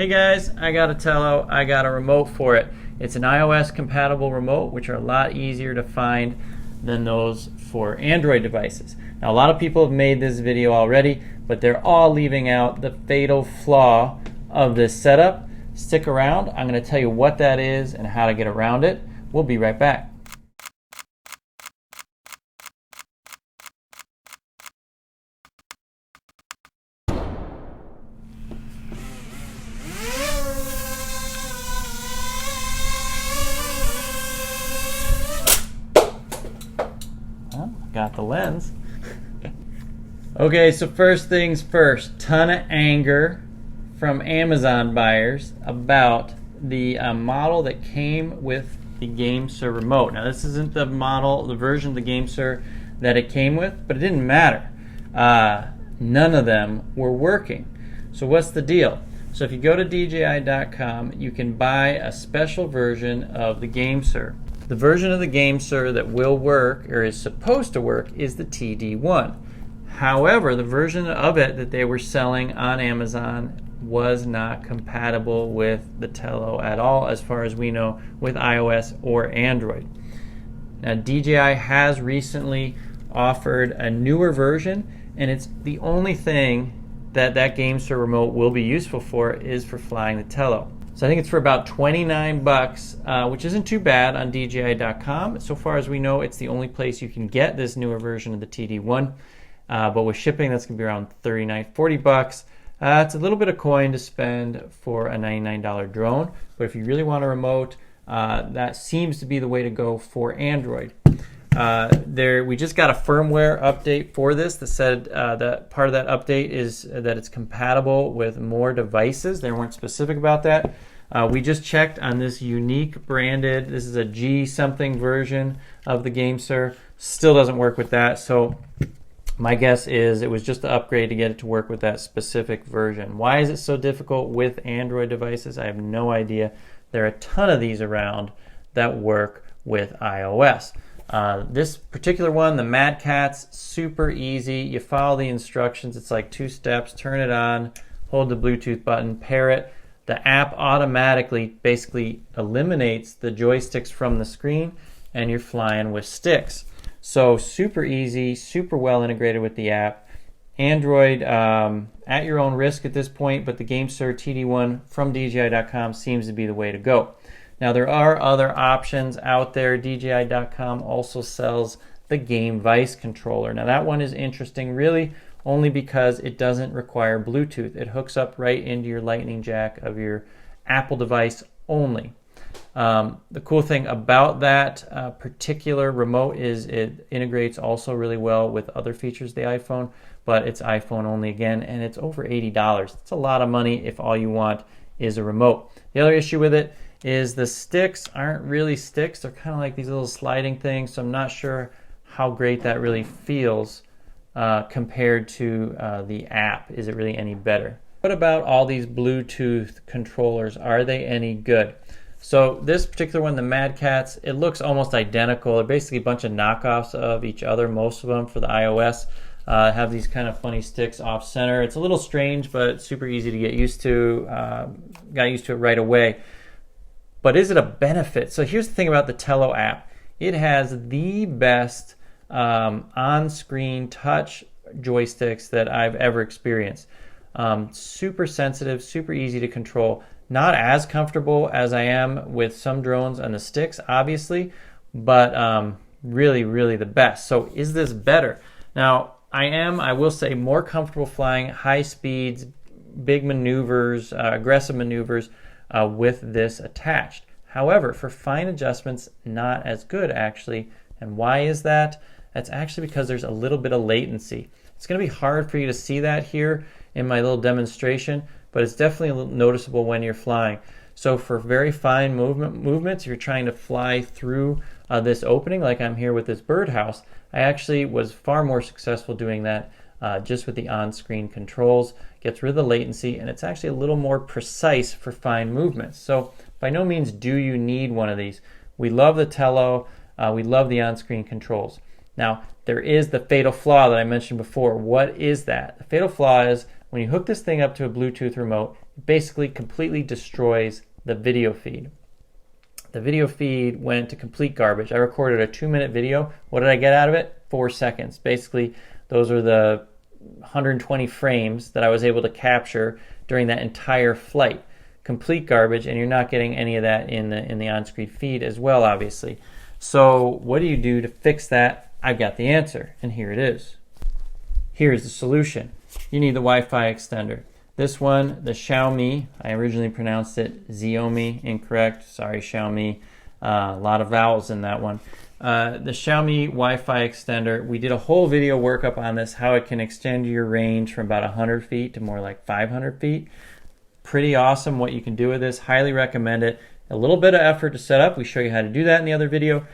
Hey guys, I got a Tello, I got a remote for it. It's an iOS compatible remote, which are a lot easier to find than those for Android devices. Now a lot of people have made this video already, but they're all leaving out the fatal flaw of this setup. Stick around, I'm going to tell you what that is and how to get around it. We'll be right back. Got the lens. Okay, so first things first, ton of anger from Amazon buyers about the model that came with the GameSir remote. Now this isn't the model, the version of the GameSir that it came with, but it didn't matter. None of them were working. So what's the deal? So if you go to DJI.com, you can buy a special version of the GameSir. The version of the GameSir that will work, or is supposed to work, is the TD1. However, the version of it that they were selling on Amazon was not compatible with the Tello at all, as far as we know, with iOS or Android. Now, DJI has recently offered a newer version, and it's the only thing that GameSir remote will be useful for is for flying the Tello. So I think it's for about 29 bucks, which isn't too bad on DJI.com. So far as we know, it's the only place you can get this newer version of the TD1. But with shipping, that's going to be around 39, 40 bucks. It's a little bit of coin to spend for a $99 drone. But if you really want a remote, that seems to be the way to go for Android. We just got a firmware update for this that said that part of that update is that it's compatible with more devices. They weren't specific about that. We just checked on this unique branded, this is a G something version of the GameSir. Still doesn't work with that. So my guess is it was just an upgrade to get it to work with that specific version. Why is it so difficult with Android devices? I have no idea. There are a ton of these around that work with iOS. This particular one, the Mad Catz, super easy. You follow the instructions. It's like 2 steps. Turn it on, hold the Bluetooth button, pair it. The app automatically basically eliminates the joysticks from the screen, and you're flying with sticks. So super easy, super well integrated with the app. Android at your own risk at this point, but the GameSir TD1 from DJI.com seems to be the way to go. Now there are other options out there. DJI.com also sells the Game Vice controller. Now that one is interesting really only because it doesn't require Bluetooth. It hooks up right into your lightning jack of your Apple device only. The cool thing about that particular remote is it integrates also really well with other features of the iPhone, but it's iPhone only again, and it's over $80. It's a lot of money if all you want is a remote. The other issue with it is the sticks aren't really sticks. They're kind of like these little sliding things, so I'm not sure how great that really feels compared to the app. Is it really any better? What about all these Bluetooth controllers? Are they any good? So this particular one, the Mad Catz, it looks almost identical. They're basically a bunch of knockoffs of each other, most of them for the iOS. Have these kind of funny sticks off center. It's a little strange, but super easy to get used to. Got used to it right away. But is it a benefit? So here's the thing about the Tello app. It has the best on-screen touch joysticks that I've ever experienced. Super sensitive, super easy to control. Not as comfortable as I am with some drones on the sticks, obviously, but really, really the best. So is this better? Now, I will say, more comfortable flying high speeds, big maneuvers, aggressive maneuvers with this attached. However, for fine adjustments, not as good actually. And why is that? That's actually because there's a little bit of latency. It's going to be hard for you to see that here in my little demonstration, but it's definitely noticeable when you're flying. So for very fine movements, you're trying to fly through this opening, like I'm here with this birdhouse. I actually was far more successful doing that just with the on-screen controls. Gets rid of the latency, and it's actually a little more precise for fine movements. So by no means do you need one of these. We love the Tello. We love the on-screen controls. Now, there is the fatal flaw that I mentioned before. What is that? The fatal flaw is when you hook this thing up to a Bluetooth remote, basically completely destroys the video feed. The video feed went to complete garbage. I recorded a 2-minute video. What did I get out of it? 4 seconds. Basically, those are the 120 frames that I was able to capture during that entire flight. Complete garbage, and you're not getting any of that in the on-screen feed as well, obviously. So what do you do to fix that? I've got the answer, and here it is. Here's the solution. You need the Wi-Fi extender. This one, the Xiaomi, I originally pronounced it Xiaomi, incorrect. Sorry, Xiaomi. A lot of vowels in that one. The Xiaomi Wi-Fi extender, we did a whole video workup on this, how it can extend your range from about 100 feet to more like 500 feet. Pretty awesome what you can do with this. Highly recommend it. A little bit of effort to set up. We show you how to do that in the other video.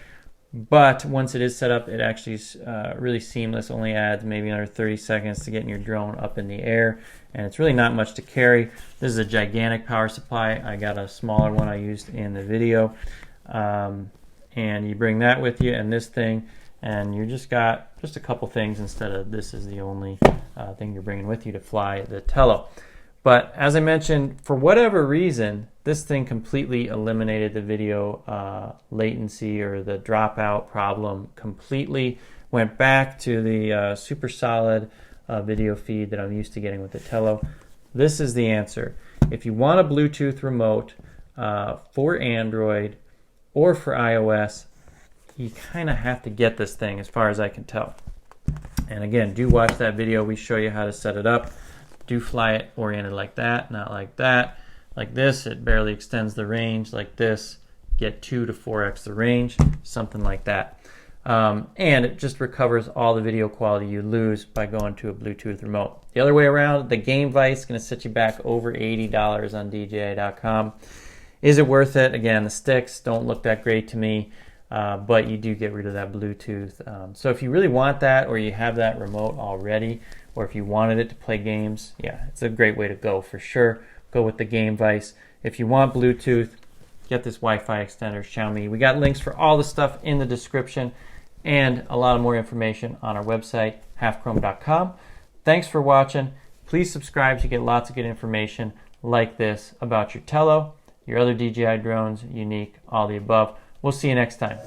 But once it is set up, it actually is really seamless. Only adds maybe another 30 seconds to getting your drone up in the air. And it's really not much to carry. This is a gigantic power supply. I got a smaller one I used in the video. And you bring that with you and this thing. And you just got just a couple things instead of this is the only thing you're bringing with you to fly the Tello. But as I mentioned, for whatever reason, this thing completely eliminated the video latency or the dropout problem completely. Went back to the super solid video feed that I'm used to getting with the Tello. This is the answer. If you want a Bluetooth remote for Android or for iOS, you kind of have to get this thing as far as I can tell. And again, do watch that video. We show you how to set it up. Do fly it oriented like that, not like that. Like this, it barely extends the range. Like this, get 2 to 4x the range, something like that. And it just recovers all the video quality you lose by going to a Bluetooth remote. The other way around, the Game Vice is going to set you back over $80 on DJI.com. Is it worth it? Again, the sticks don't look that great to me, but you do get rid of that Bluetooth. So if you really want that, or you have that remote already, or if you wanted it to play games, yeah, it's a great way to go for sure. Go with the Game Vice. If you want Bluetooth, get this Wi-Fi extender, Xiaomi. We got links for all the stuff in the description and a lot of more information on our website, halfchrome.com. Thanks for watching. Please subscribe to get lots of good information like this about your Tello, your other DJI drones, Unique, all the above. We'll see you next time.